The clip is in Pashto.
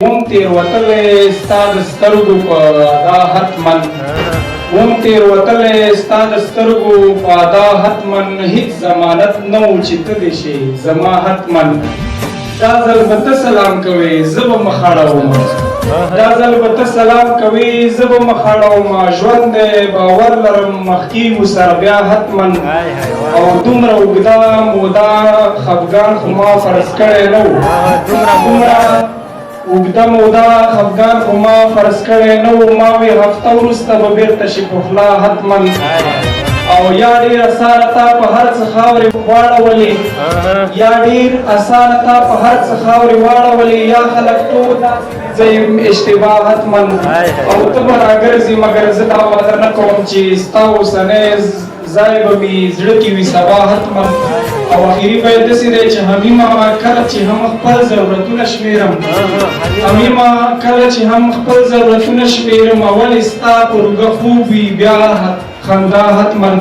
وم تېروتلی ستا د سترګو په ادا حتمن وم تېروتلی ستا د سترګو په ادا حتمن هېڅ ضمانت نه و چې ته دې شې زما حتمن دا ځل به ته سلام کوې زه به مخ اړوم دا ځل به ته سلام کوې زه به مخ اړوم ژوند دی باور لرم مخ کېږو سره بیا حتمن او دومره اوږده موده خفګان خو ما فرض کړی نه و دومره اوږده موده خفګان خو ما فرض کړی نه و ما وې هفته وروسته به بېرته شي پخلا حتمن او یا ډېر اسانه تا په هر څه خاورې واړولې یا ډېر اسانه تا په هر څه خاورې واړولې یا خلک ټول زه یم اشتباه حتمن او ته به راګرځې مګر زه دا وعده نه کوم چې ستا اوسنی ځای به مې زړه کې وي سبا حتمن او اخري به یې داسې دی چې حمیمه کله چې هم خپل ضرورتونه شمېرم حمیمه کله چې هم خپل ضرورتونه شمېرم ولې ستا په روږه خوب وي بیا خندا حتمن